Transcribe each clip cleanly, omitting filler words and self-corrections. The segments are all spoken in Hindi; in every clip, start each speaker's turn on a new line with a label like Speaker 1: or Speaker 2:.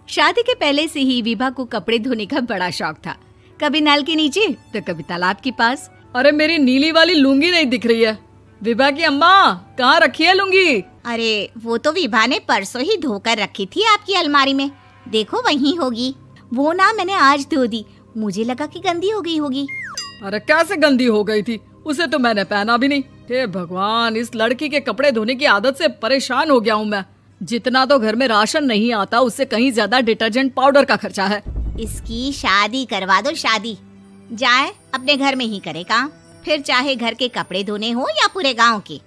Speaker 1: शादी के पहले से ही विभा को कपड़े धोने का बड़ा शौक था। कभी नल के नीचे तो कभी तालाब के पास।
Speaker 2: अरे मेरी नीली वाली लुंगी नहीं दिख रही है। विभा की अम्मा, कहाँ रखी है लुंगी?
Speaker 3: अरे वो तो विभा ने परसों ही धोकर रखी थी आपकी अलमारी में, देखो वहीं होगी। वो ना मैंने आज धो दी, मुझे लगा कि गंदी हो गई होगी।
Speaker 2: अरे कैसे गंदी हो गई थी? उसे तो मैंने पहना भी नहीं। हे भगवान, इस लड़की के कपड़े धोने की आदत से परेशान हो गया हूँ मैं। जितना तो घर में राशन नहीं आता उससे कहीं ज्यादा डिटर्जेंट पाउडर का खर्चा है।
Speaker 3: इसकी शादी करवा दो, शादी जाए अपने घर में ही करे काम, फिर चाहे घर के कपड़े धोने हो या पूरे गांव के।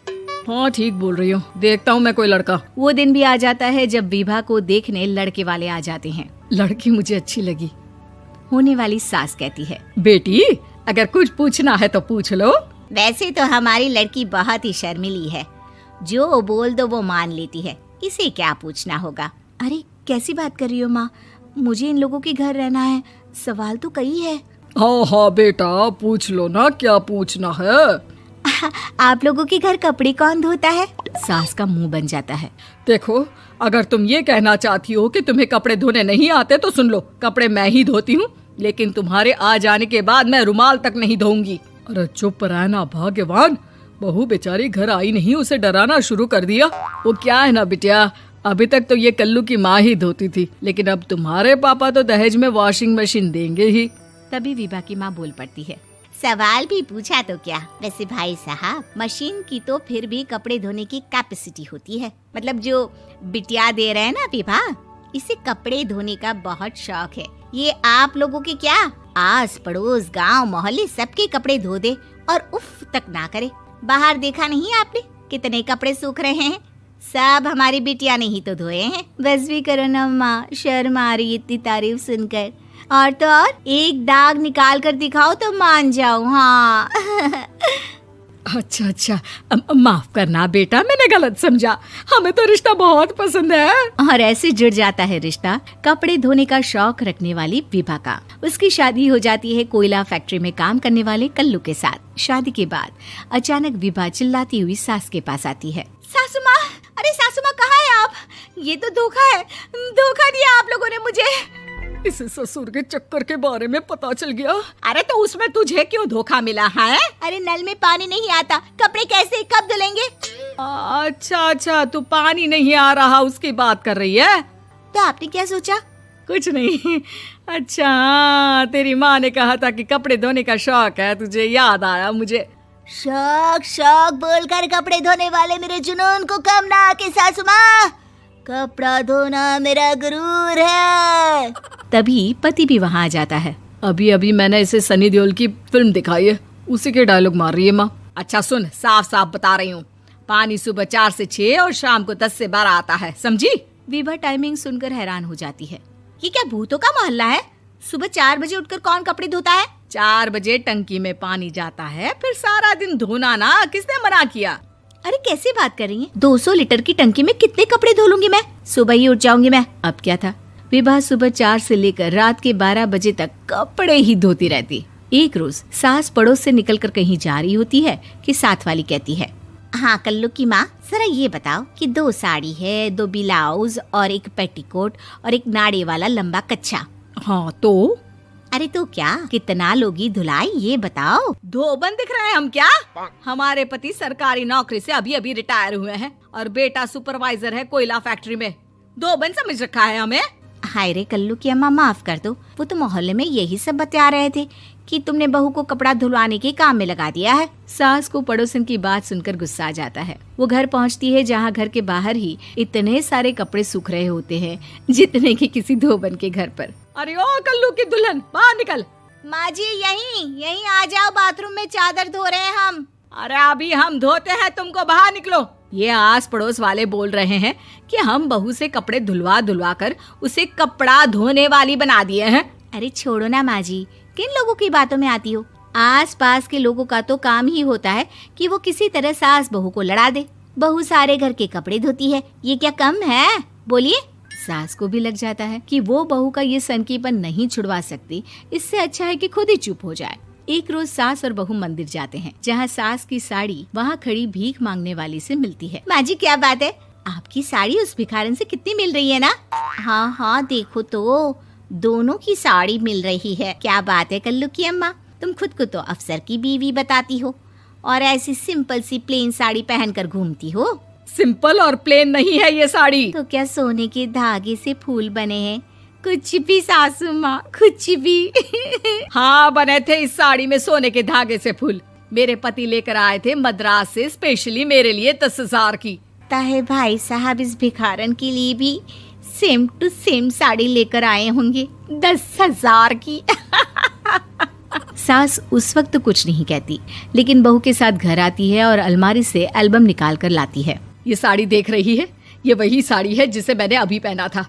Speaker 2: हाँ ठीक बोल रही हूँ, देखता हूँ मैं कोई लड़का।
Speaker 1: वो दिन भी आ जाता है जब विभा को देखने लड़के वाले आ जाते हैं।
Speaker 2: लड़की मुझे अच्छी लगी।
Speaker 1: होने वाली सास कहती है,
Speaker 2: बेटी अगर कुछ पूछना है तो पूछ लो।
Speaker 3: वैसे तो हमारी लड़की बहुत ही शर्मीली है, जो बोल दो वो मान लेती है, इसे क्या पूछना होगा।
Speaker 1: अरे कैसी बात कर रही हो माँ, मुझे इन लोगों के घर रहना है, सवाल तो कई है।
Speaker 2: हाँ हाँ बेटा, पूछ लो ना, क्या पूछना है।
Speaker 1: आप लोगों के घर कपड़े कौन धोता है? सास का मुंह बन जाता है।
Speaker 2: देखो, अगर तुम ये कहना चाहती हो कि तुम्हें कपड़े धोने नहीं आते तो सुन लो, कपड़े मैं ही धोती हूँ, लेकिन तुम्हारे आ जाने के बाद मैं रुमाल तक नहीं धोऊंगी। अरे चुप रहना भाग्यवान, बहू बेचारी घर आई नहीं, उसे डराना शुरू कर दिया। वो क्या है ना बिटिया, अभी तक तो ये कल्लू की माँ ही धोती थी, लेकिन अब तुम्हारे पापा तो दहेज में वॉशिंग मशीन देंगे ही।
Speaker 1: तभी विभा की माँ बोल पड़ती है,
Speaker 3: सवाल भी पूछा तो क्या। वैसे भाई साहब, मशीन की तो फिर भी कपड़े धोने की कैपेसिटी होती है, मतलब जो बिटिया दे रहे हैं ना विभा, इसे कपड़े धोने का बहुत शौक है। ये आप लोगों के क्या आस पड़ोस गांव मोहल्ले सबके कपड़े धो दे और उफ तक ना करे। बाहर देखा नहीं आपने कितने कपड़े सूख रहे हैं, सब हमारी बिटिया ने ही तो धोए हैं।
Speaker 1: बस भी करो ना माँ, शर्म आ रही इतनी तारीफ सुनकर। और तो और एक दाग निकाल कर दिखाओ तो मान जाऊं। हाँ
Speaker 2: अच्छा अच्छा, माफ करना बेटा, मैंने गलत समझा, हमें तो रिश्ता बहुत पसंद है।
Speaker 1: और ऐसे जुड़ जाता है रिश्ता कपड़े धोने का शौक रखने वाली विभा का। उसकी शादी हो जाती है कोयला फैक्ट्री में काम करने वाले कल्लू के साथ। शादी के बाद अचानक विभा चिल्लाती हुई सास के पास आती है।
Speaker 3: सासू माँ, अरे सासू माँ कहाँ है आप? ये तो धोखा है, धोखा दिया आप लोगों ने मुझे।
Speaker 2: इसे ससुर के चक्कर के बारे में पता चल गया।
Speaker 3: अरे तो उसमें तुझे क्यों धोखा मिला है? अरे नल में पानी नहीं आता, कपड़े कैसे कब धुलेंगे?
Speaker 2: अच्छा अच्छा, तू पानी नहीं आ रहा उसकी बात कर रही है।
Speaker 3: तो आपने क्या सोचा?
Speaker 2: कुछ नहीं। अच्छा, तेरी माँ ने कहा था कि कपड़े धोने का शौक है तुझे, याद आया मुझे।
Speaker 3: शौक शौक बोलकर कपड़े धोने वाले मेरे जुनून को कम ना आके सासू माँ, कपड़ा धोना मेरा गुरूर है।
Speaker 1: तभी पति भी वहाँ आ जाता है।
Speaker 2: अभी अभी मैंने इसे सनी देओल की फिल्म दिखाई है, उसी के डायलॉग मार रही है माँ। अच्छा सुन, साफ साफ बता रही हूँ, पानी सुबह 4 से 6 और शाम को 10 से 12 आता है, समझी?
Speaker 1: विभा टाइमिंग सुनकर हैरान हो जाती है।
Speaker 3: ये क्या भूतों का मोहल्ला है? सुबह 4 बजे उठकर कौन कपड़े धोता है?
Speaker 2: 4 बजे टंकी में पानी जाता है, फिर सारा दिन धोना ना, किसने मना किया?
Speaker 1: अरे कैसी बात कर रही हैं? 200 लीटर की टंकी में कितने कपड़े धो लूंगी मैं, सुबह ही उठ जाऊंगी मैं। अब क्या था, विभा सुबह 4 से लेकर रात के 12 बजे तक कपड़े ही धोती रहती। एक रोज सास पड़ोस से निकलकर कहीं जा रही होती है कि साथ वाली कहती है,
Speaker 3: हाँ कल्लू की माँ, जरा ये बताओ कि 2 साड़ी है, 2 ब्लाउज और एक पेटीकोट और एक नाड़े वाला लंबा कच्छा।
Speaker 2: हाँ तो?
Speaker 3: अरे तो क्या, कितना लोगी धुलाई ये बताओ।
Speaker 2: धोबन दिख रहे हैं हम क्या? हमारे पति सरकारी नौकरी से अभी अभी रिटायर हुए हैं और बेटा सुपरवाइजर है कोयला फैक्ट्री में। धोबन समझ रखा है हमें।
Speaker 3: हाय रे कल्लू की अम्मा, माफ कर दो, वो तो मोहल्ले में यही सब बता रहे थे कि तुमने बहू को कपड़ा धुलवाने के काम में लगा दिया है।
Speaker 1: सास को पड़ोसन की बात सुनकर गुस्सा आ जाता है। वो घर पहुंचती है जहां घर के बाहर ही इतने सारे कपड़े सूख रहे होते हैं जितने कि किसी धोबन के घर पर।
Speaker 2: अरे ओ कल्लू की दुल्हन, बाहर निकल।
Speaker 3: माँ जी यहीं आ जाओ, बाथरूम में चादर धो रहे हैं हम।
Speaker 2: अरे अभी हम धोते हैं, तुमको बाहर निकलो। ये आस पड़ोस वाले बोल रहे हैं कि हम बहू से कपड़े धुलवा धुलवा कर उसे कपड़ा धोने वाली बना दिए हैं।
Speaker 3: अरे छोड़ो ना माँ जी, किन लोगों की बातों में आती हो? आस पास के लोगों का तो काम ही होता है कि वो किसी तरह सास बहू को लड़ा दे। बहू सारे घर के कपड़े धोती है, ये क्या कम है? बोलिए।
Speaker 1: सास को भी लग जाता है कि वो बहू का ये सनकीपन नहीं छुड़वा सकती, इससे अच्छा है कि खुद ही चुप हो जाए। एक रोज सास और बहू मंदिर जाते हैं, जहाँ सास की साड़ी वहाँ खड़ी भीख मांगने वाली से मिलती है।
Speaker 3: माँ जी क्या बात है, आपकी साड़ी उस भिखारन से कितनी मिल रही है ना? हाँ हाँ, देखो तो दोनों की साड़ी मिल रही है। क्या बात है कल्लू की अम्मा, तुम खुद को तो अफसर की बीवी बताती हो और ऐसी सिंपल सी प्लेन साड़ी पहनकर घूमती हो।
Speaker 2: सिंपल और प्लेन नहीं है ये साड़ी।
Speaker 3: तो क्या सोने के धागे से फूल बने हैं? कुछ भी सासू माँ, कुछ भी।
Speaker 2: हाँ, बने थे इस साड़ी में सोने के धागे से फूल। मेरे पति लेकर आए थे मद्रास से स्पेशली मेरे लिए 10,000 की।
Speaker 3: ताहे भाई साहब इस भिखारन के लिए भी सेम टू सेम साड़ी लेकर आए होंगे 10,000 की।
Speaker 1: सास उस वक्त तो कुछ नहीं कहती, लेकिन बहू के साथ घर आती है और अलमारी से एल्बम निकाल कर लाती है।
Speaker 2: ये साड़ी देख रही है, ये वही साड़ी है जिसे मैंने अभी पहना था।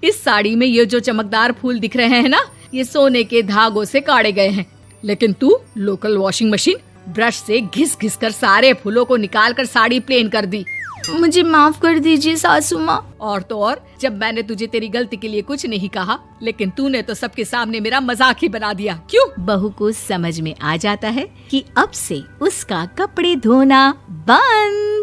Speaker 2: इस साड़ी में ये जो चमकदार फूल दिख रहे हैं ना, ये सोने के धागों से काढ़े गए हैं। लेकिन तू लोकल वॉशिंग मशीन ब्रश से घिस घिस कर सारे फूलों को निकाल कर साड़ी प्लेन कर दी।
Speaker 1: मुझे माफ कर दीजिए सासू माँ।
Speaker 2: और तो और, जब मैंने तुझे तेरी गलती के लिए कुछ नहीं कहा, लेकिन तूने तो सबके सामने मेरा मजाक ही बना दिया। क्यों?
Speaker 1: बहू को समझ में आ जाता है कि अब से उसका कपड़े धोना बंद।